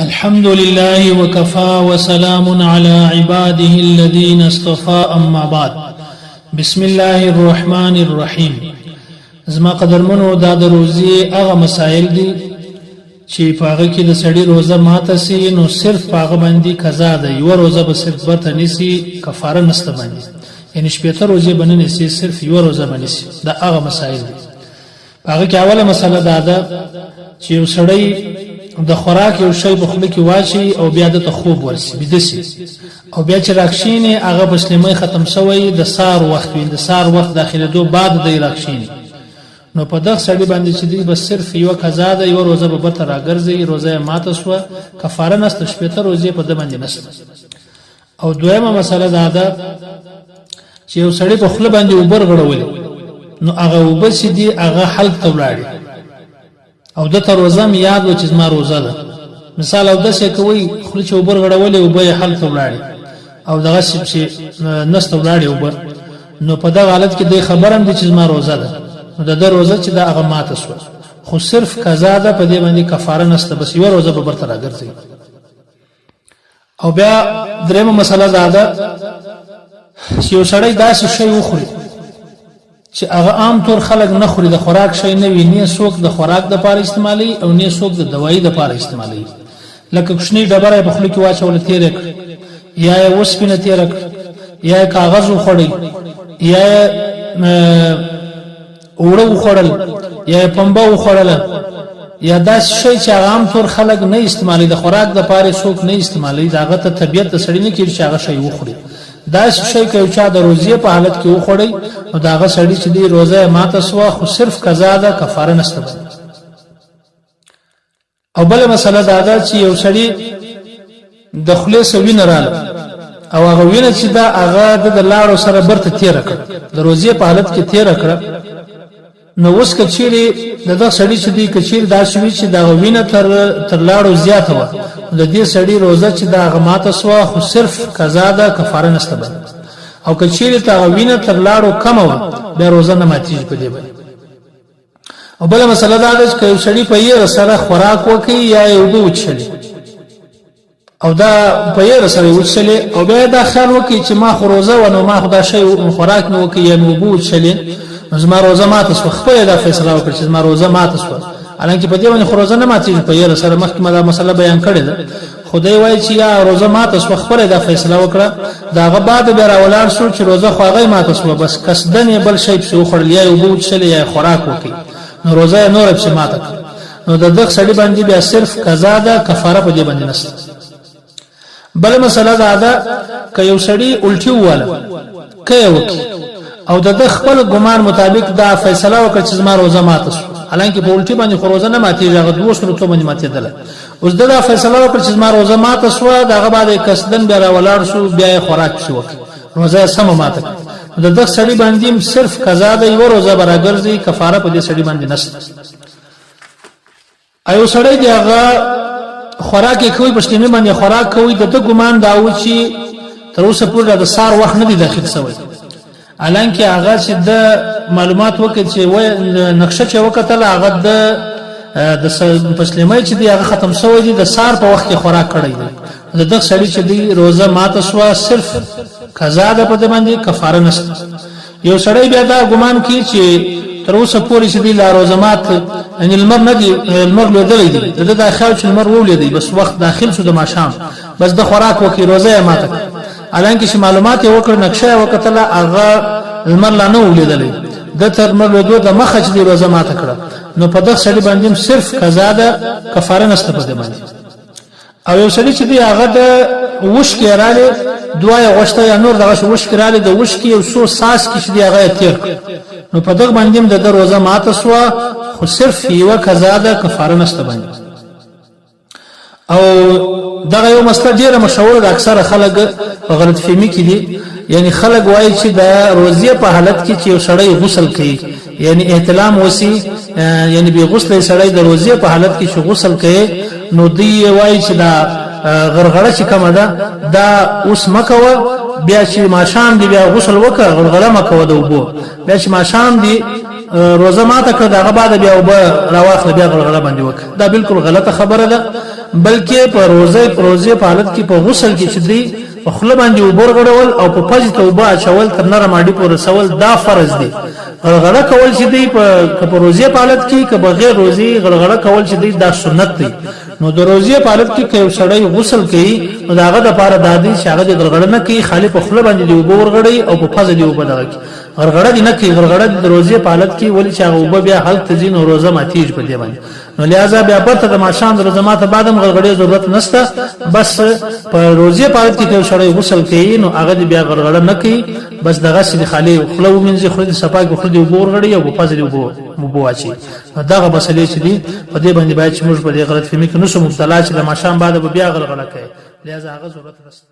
الحمد لله وكفى وسلام على عباده الذين اصطفى أما بعد بسم الله الرحمن الرحيم. زما قدرمنو دا د روزي هغه مسائل دي چې په هغه کې د سړي روزه ماته سي نو صرف په هغه باندې قضا ده، یو روزه به صرف برته نسی، کفاره نشته باندې، یعنی شپږ روزه باندې نسی، صرف یو روزه باندې نسی. دا هغه مسائل دي. هغه کې اوله مسله دا ده چې یو سړی د خوراک یو شی په خوله کې واچي او بیا د خوب ورسي بدسي او بیا چې راکشینه هغه بسلمي ختم شوی د سار وخت وي، د سار وخت داخله دو بعد د راکشینه، نو په دغه سړي باندې چې دی بس صرف یو قضا ده، یو روزه به برته راګرځي، روزه ماته شو، کفاره نشته، شپږ روزه په د باندې نشته. او دویمه مسله دا ده چې یو سړی په خوله باندې اوبر غړولې، نو هغه وبس دي هغه حلق ته ولاړي او د تر روزه یاد و چې ما روزه ده، مثال او د څه کوي خپل چې اوبر غړولې او به حل ته ولاړي او دغه چې نست ولاړي او نو په دغه حالت کې د خبرم دي چې ما روزه ده، نو د روزه چې دا هغه ماته شو، خو صرف قضا ده، په دې باندې کفاره نشته، بس یو روزه به برته راګرځي. او بیا درېمه مسله دا ده چې یو سړی داسې شی وخوري چې هغه عام طور خلک نه خوري، د خوراک شي نه وي، نه څوک د خوراک د پاره استعمالي او نه څوک د دوايي د پاره استعمالي. لکه کوشنی ډبره په خله کې واچول تیر کړ، یا وسپینه تیر کړ، یا کاغذ وخړی، یا اوړه وخړل، یا پنبه وخړل، یا داس شي چې عام طور خلک نه استعمالي، د خوراک د پاره څوک نه استعمالي، داغه ته طبيعت سړی نه کیږي چې هغه شی وخوري. دا شی کوي چې د روزي په حالت کې وخړی او داغه سړی چې دی روزه ماته سوا، خو صرف قضا ده، کفاره نشته. او بل مسله دا ده چې یو سړی د خله سوي نه رااله او هغه وینه چې دا هغه د لاړو سره برته تیر کړ، د روزي په حالت کې تیر کړ، نو اوس کچيري دغه سړی چې دی کچير دا شوی چې دا وینه تر لاړو زیاته و، د دې سړی روزه چې دا غماته سوا، خو صرف قضا ده، کفاره نشته. او کچيري تا وینه تر لاړو کم و، بیا روزه نه ماتیږي په دې باندې. او بل مسله دا ده چې یو سړی په یې سره خوراک وکي یا یو وچلي او دا په یې سره وچلي او بیا دا خیال وکي چې ما خو روزه و نو ما خدا شی خوراک نه وکي یا نو وچلي، زما روزه ماته شو، خپل دا فیصله وکړه چې زما روزه ماته شو، حالانکه په دې باندې روزه نه ماتېږي، په یاره سره مخکې دا مسله بیان کړې ده. خدای وایي چې یا روزه ماته شو، خپل دا فیصله وکړه، داغه بعد بیا راولار شو چې روزه خو هغه ماته شو، بس قصدن بل شی په وخړل یا وبو چلی یا خوراک وکي، نو روزه نور په ماته، نو د دغه سړي باندې بیا صرف قضا ده، کفاره په دې باندې نشته. بل مسله دا ده ک یو سړی الټي واله کوي وکي او د خپل ګمان مطابق دا فیصله وکړه چې زما روزه ماته شو، حالانکه په الټي باندې خو روزه نه ماتېږي، هغه دوه شروطو باندې ماتېدله. اوس دا فیصله وکړه چې زما روزه ماته شو، داغه بعد قصدن بیا راولار شو، بیا خوراک شو، روزه سم ماته، د دغه سړي باندې صرف قضا ده، یو روزه برابرځي، کفاره په دې سړي باندې نشته. ایو سړی دی هغه خوراک کوي، پښتني باندې خوراک کوي، د ګمان دا و چې تر اوسه پورې د سار وخت نه دی داخل شوی، حالانکه هغه چې د معلومات وکړي چې نقشه چې وکړه هغه د پسلمای چې دی هغه ختم شوی دی، د سار په وخت کې خوراک کړی دی، د دغه سړي چې دی روزه ماته شو، صرف قضا ده، په دې باندې کفاره نشته. یو سړی بیا دا ګمان کوي چې تر اوسه پورې چې دی لا روزه مات، ان المر نه دی، المر لیدلې دی، د داخل چې المر ولیدي، بس وخت داخل شو د ماښام، بس د خوراک وکي، روزه ماته، حالانکه چې معلومات یې وکړ، نقشه وکړه، هغه المر لا نه ولیدلې، د تر مر له دوه د مخه چې روزه ماته کړه، نو په دغه سړي باندې صرف قضا ده، کفاره نشته په دې باندې. او یو سړي چې دی هغه د وش کې رااله دوه غوښته یا نور دغه وش کې رااله، د وش کې یو څو ساس کې چې دی هغه تیر، نو په دغه باندې د روزه ماته شو، خو صرف یو قضا ده، کفاره نشته باندې. او دغه یو مسله ډیره مشهور ده، اکثره خلک په غلط فهمي کې دي، یعنی خلک وایي چې د روزي په حالت کې چې یو سړی غسل کوي، یعنی احتلام وسی، یعنی به غسل سړی د روزي په حالت کې چې غسل کوي، نو دی وایي چې دا غرغړه چې کومه ده دا اوس مکوه، بیا چې ماښام دی بیا غسل وکړه، غرغړه مکوه د اوبو، بیا چې ماښام دی روزه ماته کړ، دغه بعد بیا وب راواخله، بیا غرغړه باندې وکړه. دا بالکل غلطه خبره ده، بلکې په روزه په حالت کې په غسل کې چې دی په خله باندې اوبر غړول او په پز توبه اچول تر نرم اډی پورې سوال دا فرض دی غړغړه کول چې دی په روزه په حالت کې که بغیر روزي غړغړه کول چې دی دا سنت دی نو د روزه په حالت کې یو سړی غسل کوي نو داغه د پاره دادی چې هغه د غړغړه نه کوي خالی په خله باندې دی اوبر غړي او په پز دی اوبر دغه غړغړه دی نه کوي غړغړه د روزه په حالت کې ولی چې هغه اوبه بیا حل تزین او روزه ماتیج په دی باندې نو لہذا بیا پرته د ماشام د روزه ماته بعدم غړغړې ضرورت نشته بس په روزه په حالت کې یو سړی غسل کوي نو هغه بیا غړغړه نه کوي بس دغه سړي خالی خله ومنځي خله د صفاګ خله دی اوبر غړي او په پز دی اوبو واچي دغه مسلې چې دی په دې باندې باید چې موږ په دې غلط فهمي کې نشو مبتلا چې د ماشام بعد بیا غړغړه کوي لہذا هغه ضرورت نشته